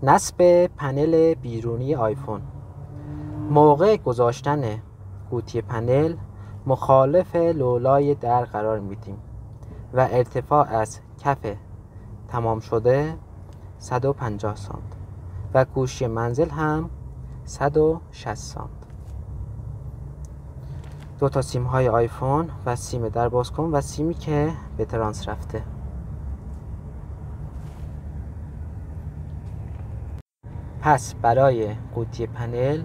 نصب پنل بیرونی آیفون. موقع گذاشتن قوطی پنل مخالف لولای در قرار میدیم و ارتفاع از کف تمام شده 150 سانت و گوشی منزل هم 160 سانت. دو تا سیم های آیفون و سیم در باز کن و سیمی که به ترانس رفته. پس برای قوطی پنل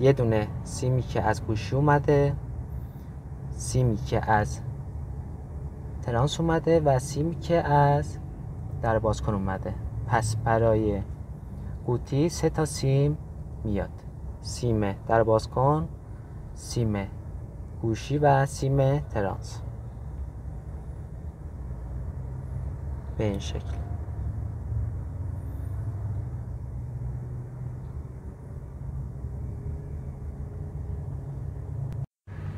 یه دونه سیمی که از گوشی اومده، سیمی که از ترانس اومده و سیمی که از در باز کن اومده. پس برای قوطی 3 تا سیم میاد: سیم در باز کن، سیم گوشی و سیم ترانس. به این شکل.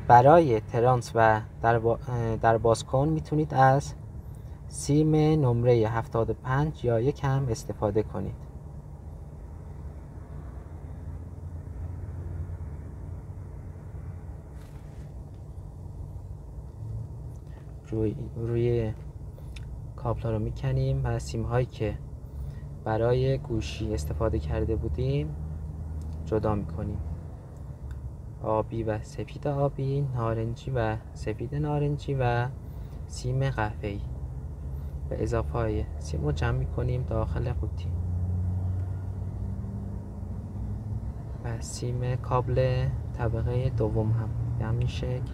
برای ترانس و در باز کن میتونید از سیم نمره 75 یا یکم استفاده کنید. روی کابل رو میکنیم و سیم هایی که برای گوشی استفاده کرده بودیم جدا میکنیم: آبی و سفید آبی، نارنجی و سفید نارنجی و سیم قهوه‌ای. به اضافه های سیم رو جمع میکنیم داخل قوطی و سیم کابل طبقه دوم هم به همین شکل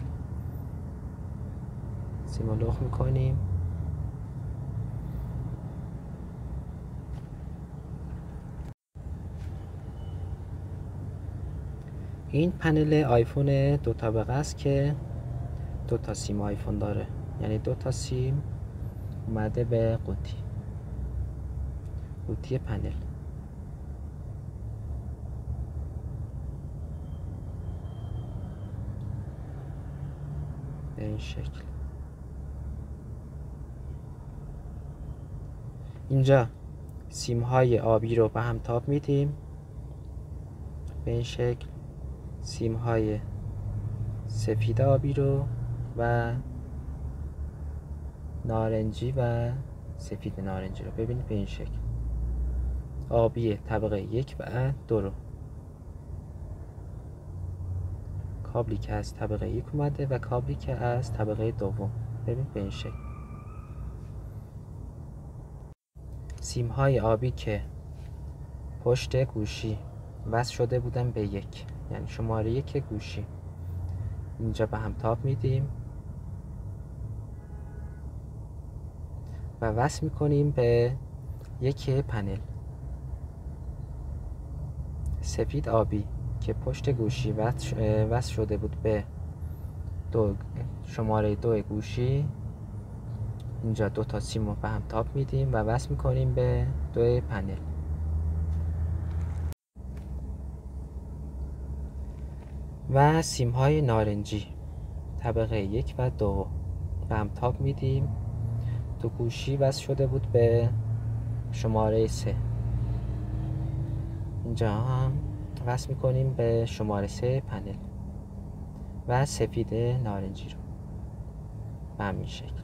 سیم رو لخت میکنیم. این پنل آیفون 2 طبقه است که 2 تا سیم آیفون داره، یعنی 2 تا سیم اومده به قوطی پنل. به این شکل. اینجا سیم های آبی رو به هم تاب میدیم به این شکل، سیم های سفید آبی رو و نارنجی و سفید نارنجی رو ببینید به این شکل. آبی طبقه 1 و 2 رو، کابلی که از طبقه 1 اومده و کابلی که از طبقه دوم، ببینید به این شکل. سیم های آبی که پشت گوشی وصل شده بودن به 1، یعنی شماره 1 گوشی، اینجا به هم تاب میدیم و وصل میکنیم به 1 پنل. سفید آبی که پشت گوشی وصل شده بود به شماره 2 گوشی، اینجا 2 تا سیم رو به هم تاب میدیم و وصل میکنیم به 2 پنل. و سیم های نارنجی طبقه 1 و 2 به هم تاب میدیم. تو گوشی وصل شده بود به شماره 3، اینجا هم وصل میکنیم به شماره 3 پنل و سفید نارنجی رو به همین شکل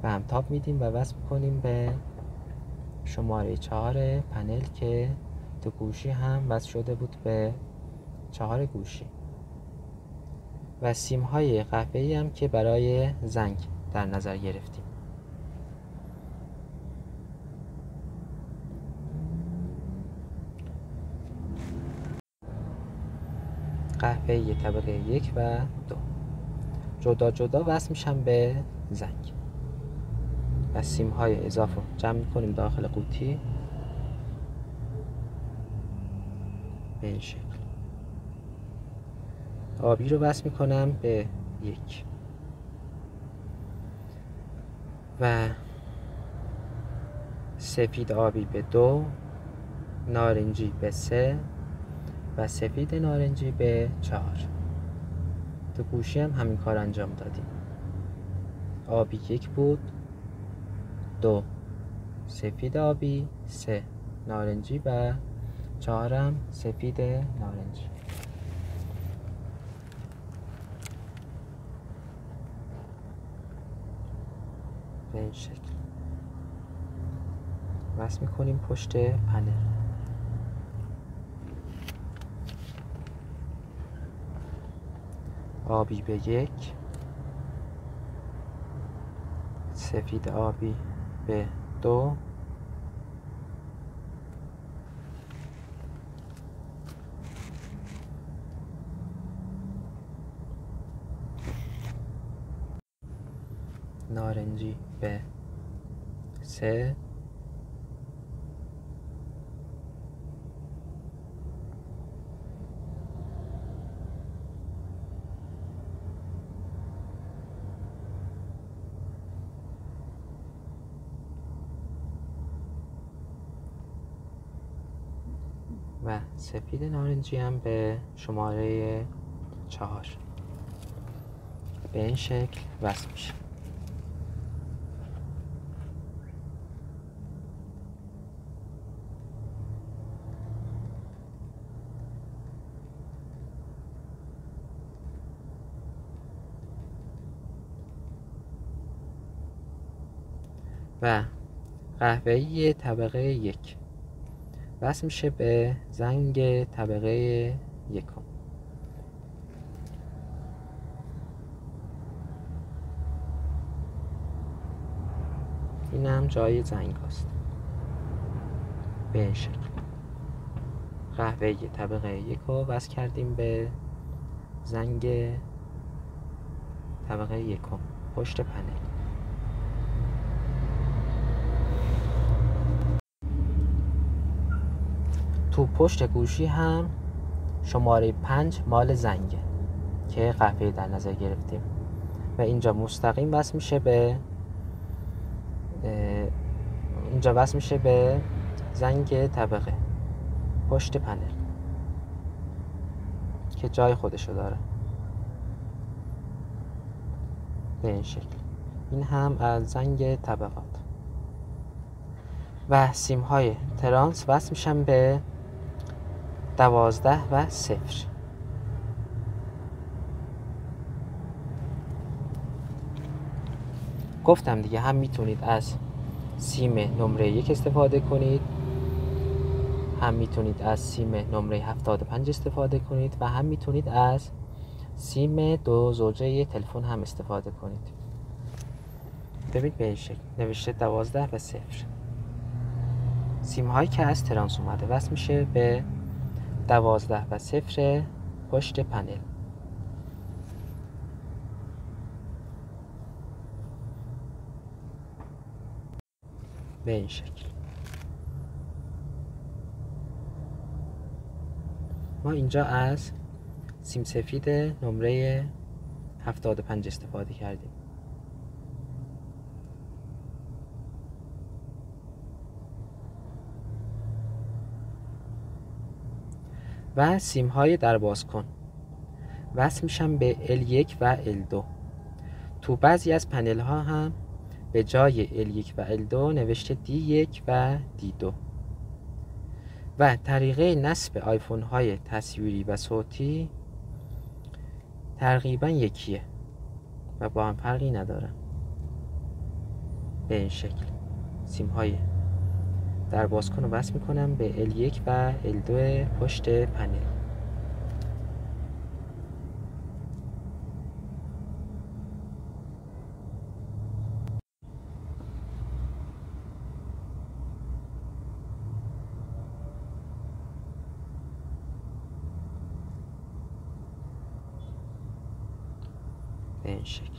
به هم تاب میدیم و وصل میکنیم به شماره 4 پنل که تو گوشی هم وصل شده بود به 4 گوشی. و سیم های قهوه‌ای هم که برای زنگ در نظر گرفتیم. قهوه‌ای طبقه 1 و 2 جدا جدا وصل میشن به زنگ و سیم های اضافه جمع میکنیم داخل قوطی به این شکل. آبی رو وصل میکنم به 1 و سفید آبی به 2، نارنجی به 3 و سفید نارنجی به 4. تو گوشی هم همین کار انجام دادیم. آبی 1 بود، 2 سفید آبی، 3 نارنجی و 4 سفید نارنجی. به این شکل وصل میکنیم پشت پنل. آبی به 1، سفید آبی به 2، نارنجی به 3، و سفید نارنجی هم به شماره 4 به این شکل وصل میشه. و قهوه‌ای طبقه 1 وصل میشه به زنگ طبقه 1. این هم جای زنگ هست. به این شکل قهوه‌ای طبقه 1 رو وصل کردیم به زنگ طبقه 1 پشت پنل. تو پشت گوشی هم شماره 5 مال زنگه که قهوه در نظر گرفتیم و اینجا مستقیم وصل میشه به زنگ طبقه پشت پنل که جای خودشو داره. به این شکل این هم از زنگ طبقات. و سیم های ترانس وصل میشن به 12 و 0. گفتم دیگه هم میتونید از سیم نمره 1 استفاده کنید، هم میتونید از سیم نمره 75 استفاده کنید و هم میتونید از سیم 2 زوجه تلفن هم استفاده کنید. ببینید به این شکل نوشته 12 و 0. سیم هایی که از ترانس اومده وصل میشه به 12 و 0 پشت پنل. به این شکل ما اینجا از سیم سفید نمره 75 استفاده کردیم. و سیم های در باز کن وصل میشن به L1 و L2. تو بعضی از پنل ها هم به جای L1 و L2 نوشته D1 و D2. و طریقه نصب آیفون های تصویری و صوتی تقریبا یکیه و با هم فرقی نداره. به این شکل سیم های در باز کن رو وصل میکنم به L1 و L2 پشت پنل. به این شکل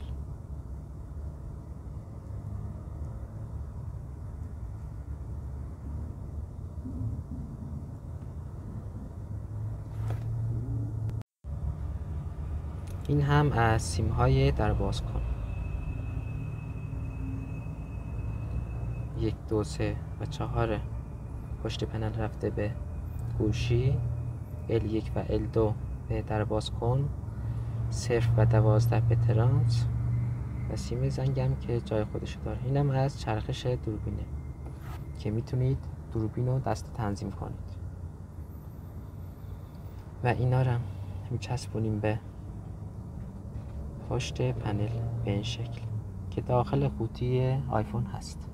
این هم از سیم های در باز کن 1 2 3 و 4 پشت پنل رفته به گوشی، L1 و L2 به در باز کن، 0 و 12 به ترانس و سیم زنگم که جای خودشو داره. اینم از چرخش دوربینه. که میتونید دوربین رو دست تنظیم کنید و اینا رو میچسبونیم به پشت پنل به این شکل که داخل قوطی آیفون هست.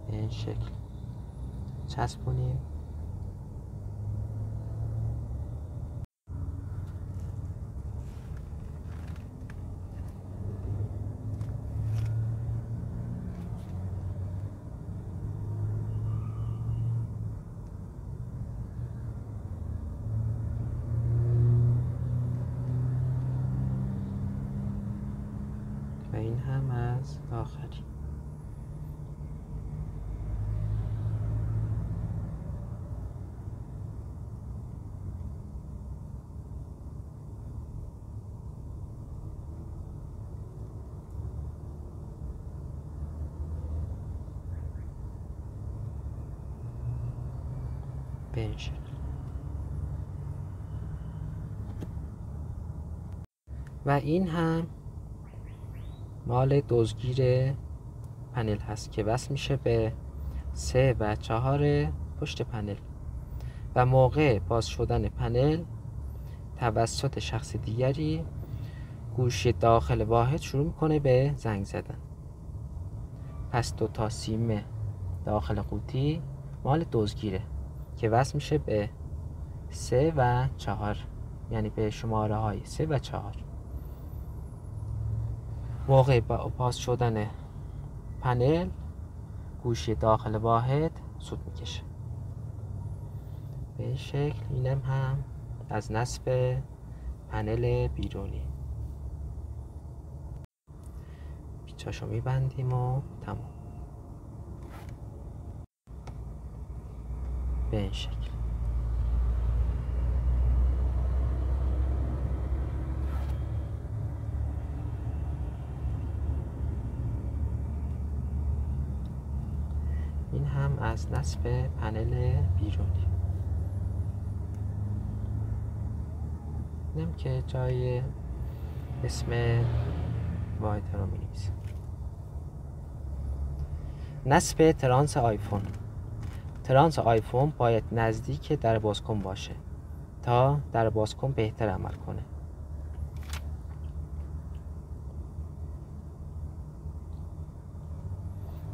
به این شکل چسبونیم. و این هم از داخلی. به این شکل. و این هم مال دزدگیر پنل هست که وصل میشه به 3 و 4 پشت پنل و موقع باز شدن پنل توسط شخص دیگری گوشی داخل واحد شروع میکنه به زنگ زدن. پس 2 تا سیم داخل قوطی مال دزدگیره که وصل میشه به 3 و 4، یعنی به شماره های 3 و 4. موقع باز شدن پنل گوشی داخل واحد سود میکشه. به این شکل. اینم هم از نصب پنل بیرونی. پیچاشو میبندیم و تمام. به این شکل. این هم از نصب پنل بیرونی. اینم که جای اسم واحد رو می نویسیم. نصب ترانس آیفون. ترانس آیفون باید نزدیک در بازکن باشه تا در بازکن بهتر عمل کنه.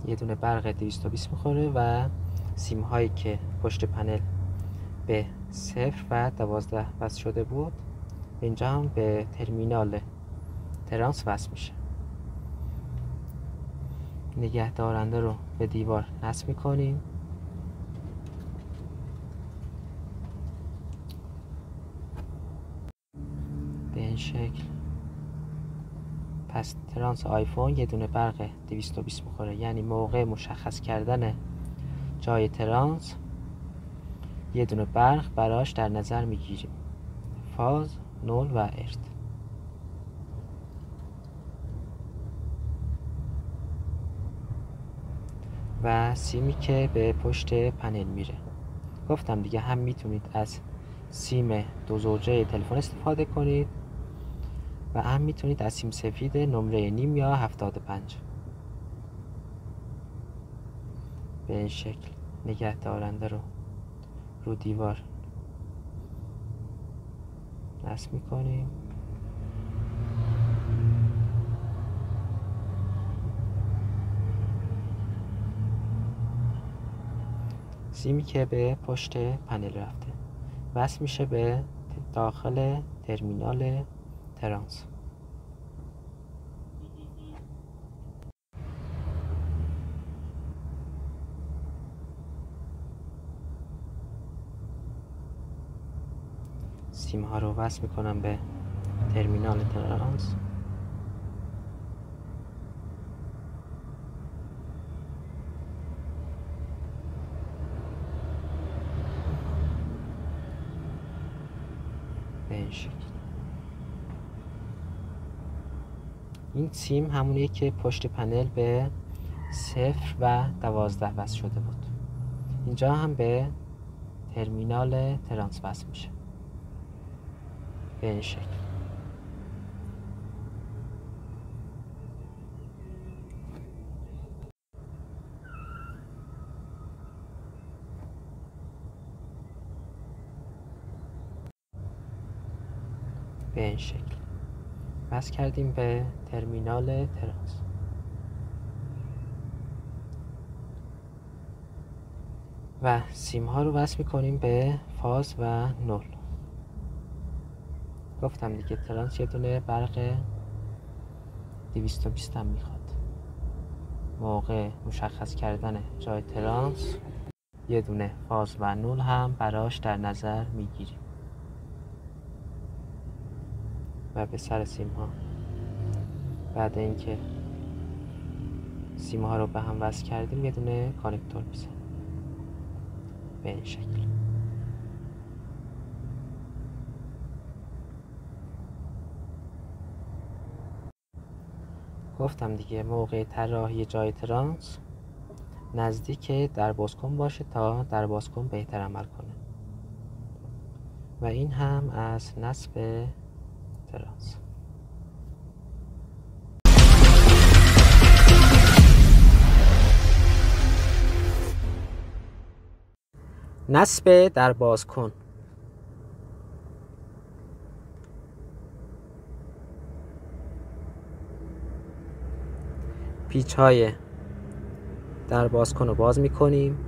یه دونه برق 220 میخوره و سیم هایی که پشت پنل به 0 و 12 وصل شده بود اینجا هم به ترمینال ترانس وصل میشه. نگه دارنده رو به دیوار نصب میکنیم. به این شکل. پس ترانس آیفون یه دونه برق 220 میخوره، یعنی موقع مشخص کردن جای ترانس یه دونه برق براش در نظر میگیریم، فاز، نول و ارت. و سیمی که به پشت پنل میره. گفتم دیگه هم میتونید از سیم 2 زوجه تلفن استفاده کنید و هم میتونید از سیم سفید نمره نیم یا 75. به این شکل نگه دارنده رو دیوار نصب میکنیم. سیمی که به پشت پنل رفته وصل میشه به داخل ترمینال ترانس. سیم ها رو وصل میکنم به ترمینال ترانس. به این شکل. این سیم همونیه که پشت پنل به 0 و 12 وصل شده بود. اینجا هم به ترمینال ترانس وصل میشه. به این شکل. به این شکل وصل کردیم به ترمینال ترانس و سیم ها رو وصل میکنیم به فاز و نل. گفتم دیگه ترانس یه دونه برق 220 هم میخواد. موقع مشخص کردن جای ترانس یه دونه فاز و نل هم براش در نظر میگیریم و به سر سیم ها بعد اینکه سیم ها رو به هم وصل کردیم یه دونه کانکتور میزنیم به این شکل. گفتم دیگه موقع طراحی جای ترانس نزدیک در بازکن باشه تا در بازکن بهتر عمل کنه و این هم از نصب ترانس. نصب در بازکن. پیچ های در بازکن رو باز میکنیم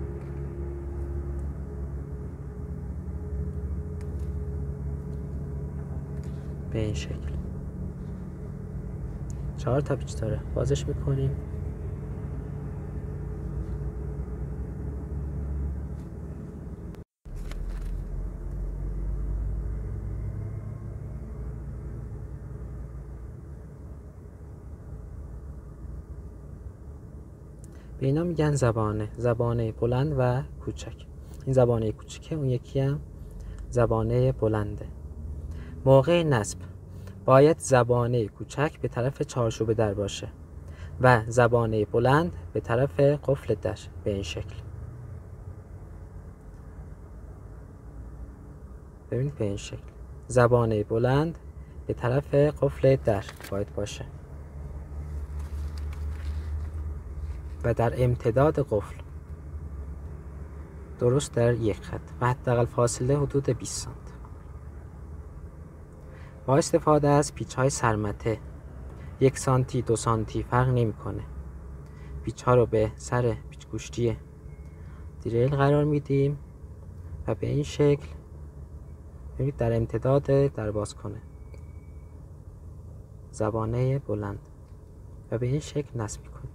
به این شکل. 4 تا پیچ داره، بازش میکنیم به اینا میگن زبانه بلند و کوچک. این زبانه کوچکه، اون یکی هم زبانه بلنده. موقع نصب باید زبانه کوچک به طرف چارچوب در باشه و زبانه بلند به طرف قفل در به این شکل. ببینید به این شکل زبانه بلند به طرف قفل در باید باشه و در امتداد قفل درست در یک خط و حداقل فاصله حدود 20 سانت. با استفاده از پیچ های سرمته 1 سانتی 2 سانتی فرق نمیکنه. پیچ ها رو به سر پیچ گوشتی دریل قرار میدیم و به این شکل ببینید در امتداد در باز کنه زبانه بلند و به این شکل نصب میکنیم.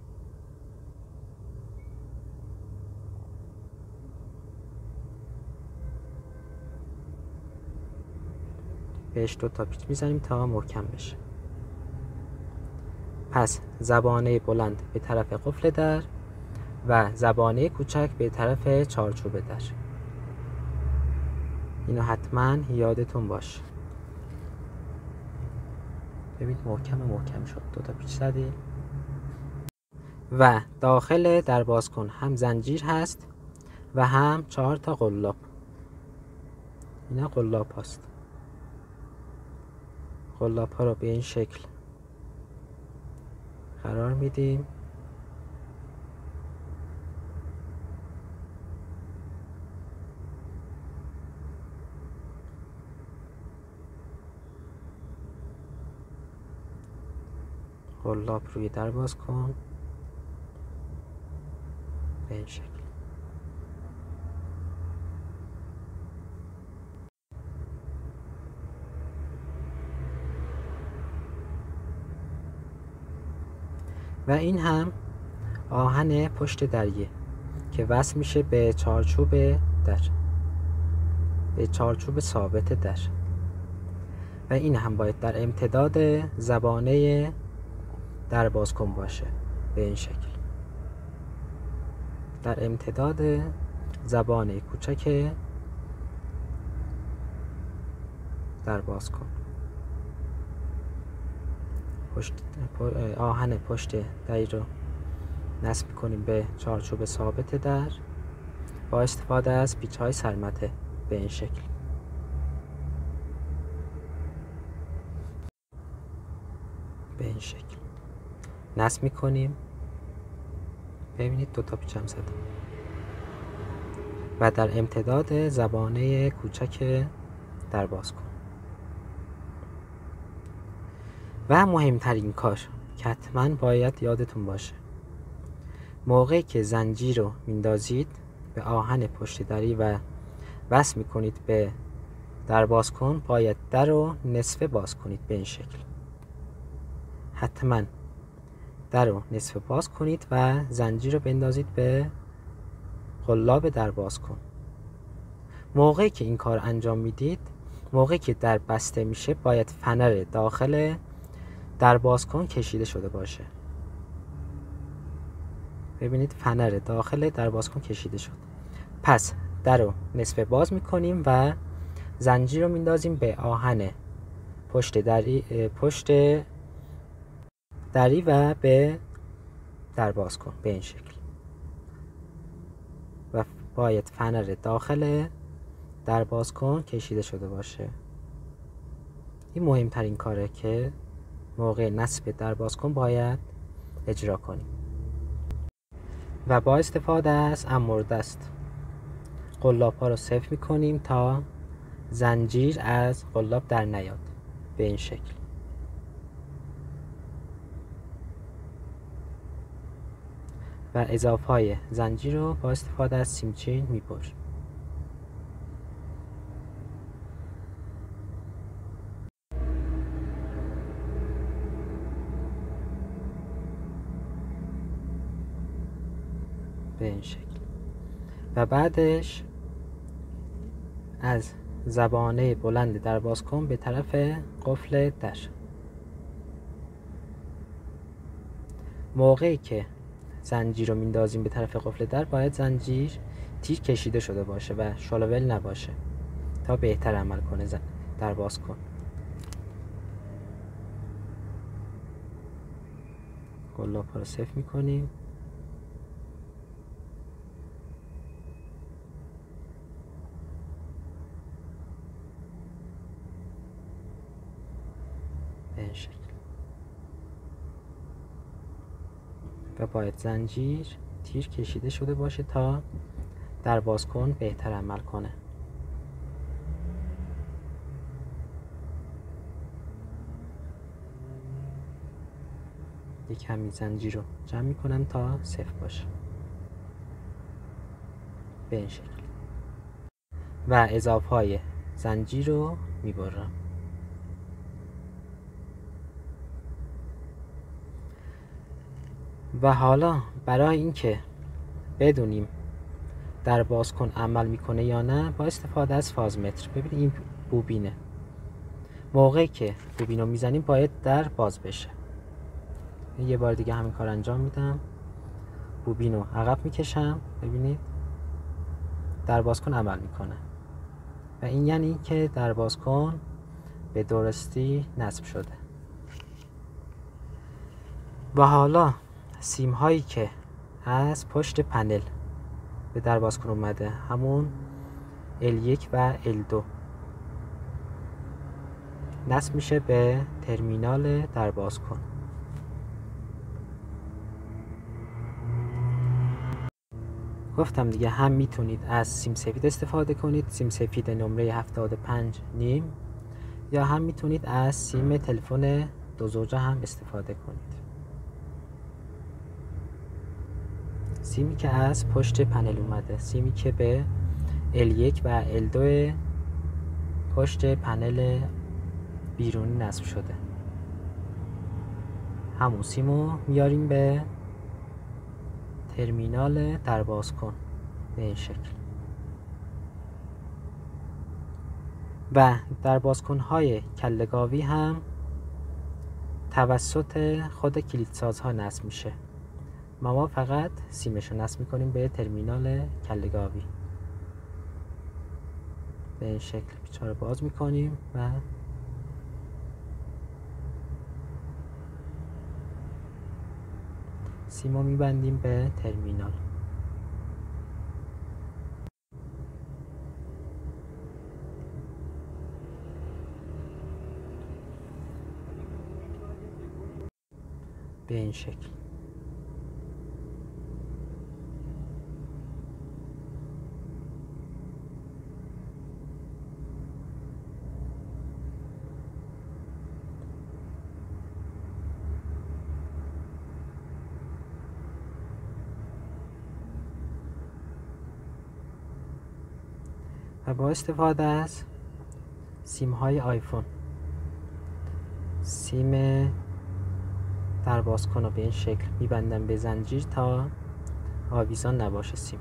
بهش 2 تا پیچ میزنیم تا محکم بشه. پس زبانه بلند به طرف قفل در و زبانه کوچک به طرف چارچوب در. اینو حتما یادتون باشه. ببینید محکم شد. 2 تا پیچ زدیم و داخل در باز کن هم زنجیر هست و هم 4 تا قلاب. اینا قلاب هست. قلاب ها رو به این شکل قرار میدیم قلاب روی در باز کن به این شکل. و این هم آهن پشت دریه که وصل میشه به چارچوب در، به چارچوب ثابت در و این هم باید در امتداد زبانه در باز کن باشه به این شکل. در امتداد زبانه کوچک در باز کن. آهن پشت دری رو نصب کنیم به چارچوب ثابت در با استفاده از پیچ های سرمته به این شکل. به این شکل نصب میکنیم. ببینید 2 تا پیچ هم زدم و در امتداد زبانه کوچک در باز کن. و مهمترین کار که حتما باید یادتون باشه، موقعی که زنجیر رو میندازید به آهن پشت دری و وصل میکنید به در باز کن، باید در رو نصفه باز کنید. به این شکل حتما در رو نصفه باز کنید و زنجیر رو بندازید به قلاب در باز کن. موقعی که این کار انجام میدید، موقعی که در بسته میشه، باید فنر داخل در باز کن کشیده شده باشه. ببینید فنر داخل در باز کن کشیده شد. پس در رو نصفه باز میکنیم و زنجیر رو میندازیم به آهن پشت دری و به در باز کن به این شکل. و باید فنر داخل در باز کن کشیده شده باشه. این مهمترین کاره که موقع نصب در باز کن باید اجرا کنیم. و با استفاده از اموردست قلاب ها رو صفر میکنیم تا زنجیر از قلاب در نیاد به این شکل. و اضافه های زنجیر رو با استفاده از سیمچین میبریم. به این شکل. و بعدش از زبانه بلند در باز کن به طرف قفل در. موقعی که زنجیر رو میندازیم به طرف قفل در، باید زنجیر تیر کشیده شده باشه و شالول نباشه تا بهتر عمل کنه در باز کن. قلاب ها رو صفر میکنیم. به این شکل. و باید زنجیر تیر کشیده شده باشه تا در باز کن بهتر عمل کنه. یک کمی زنجیر رو جمع میکنم تا صفر باشه به این شکل. و اضافه های زنجیر رو میبرم. و حالا برای اینکه بدونیم در باز کن عمل میکنه یا نه، با استفاده از فازمتر. ببینید این بوبینه، موقعی که بوبین رو میزنیم باید در باز بشه. یه بار دیگه همین کار انجام میدم. بوبین رو عقب میکشم، ببینید در باز کن عمل میکنه و این یعنی که در باز کن به درستی نصب شده. و حالا سیم هایی که از پشت پنل به در باز کن اومده، همون L1 و L2 نصب میشه به ترمینال در باز کن. گفتم دیگه، هم میتونید از سیم سفید استفاده کنید، سیم سفید نمره 75 نیم، یا هم میتونید از سیم تلفن 2 زوجه هم استفاده کنید. سیمی که از پشت پنل اومده، سیمی که به L1 و L2 پشت پنل بیرونی نصب شده، همون سیمو میاریم به ترمینال در باز کن به این شکل. و در باز کن های کله گاوی هم توسط خود کلیدسازها نصب میشه. ما فقط سیمش رو نصب میکنیم به ترمینال کله گاوی به این شکل. پیچا رو باز میکنیم و سیمو میبندیم به ترمینال. به این شکل. و با استفاده از سیم های آیفون، سیم در بازکن رو به این شکل میبندم به زنجیر تا آویزان نباشه سیم.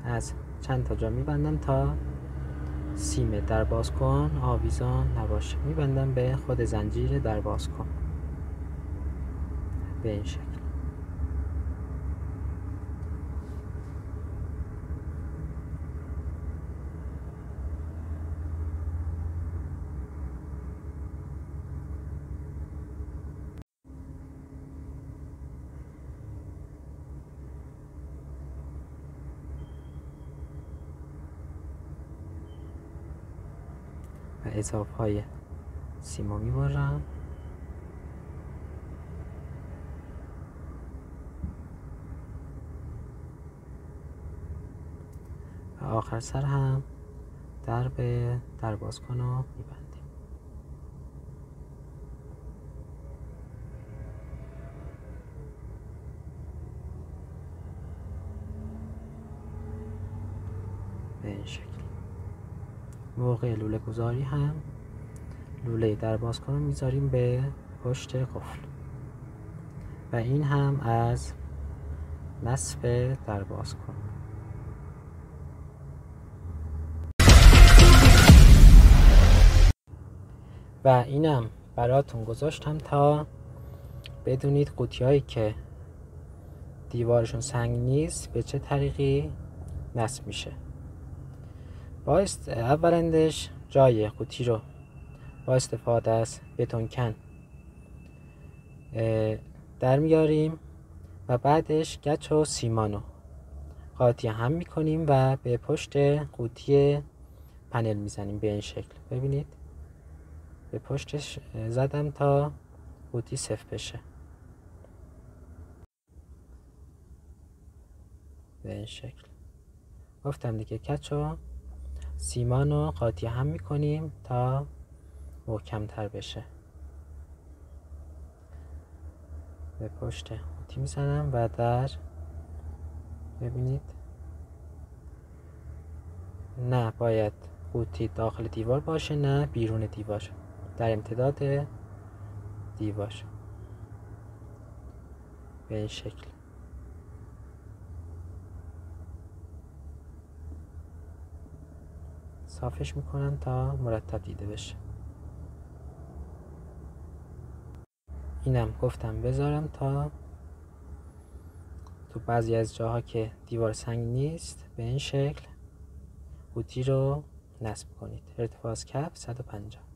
از چند تا جا میبندم تا سیم در بازکن آویزان نباشه، میبندم به خود زنجیر در بازکن به این شکل. و اضافه های سیما میبرم و آخر سر هم در بازکن رو میبندیم. به این شکل. موقع لوله گذاری هم لوله در بازکن رو میذاریم به پشت قفل و این هم از نصب در بازکن. و اینم براتون گذاشتم تا بدونید قوطی هایی که دیوارشون سنگ نیست به چه طریقی نصب میشه. اولندش جای قوطی رو با استفاده از بتون کن در میاریم و بعدش گچ و سیمانو قاطی هم میکنیم و به پشت قوطی پنل میزنیم به این شکل. ببینید به پشتش زدم تا قوطی صفر بشه به این شکل. گفتم دیگه گچ و سیمانو قاطی هم میکنیم تا محکم تر بشه. به پشت قوطی میزنم و در ببینید نه باید قوطی داخل دیوار باشه نه بیرون دیوار، در امتداد دیوار به این شکل. صافش میکنم تا مرتب دیده بشه. اینم گفتم بذارم تا تو بعضی از جاها که دیوار سنگ نیست به این شکل قوطی رو نصب کنید. ارتفاع از کف 150.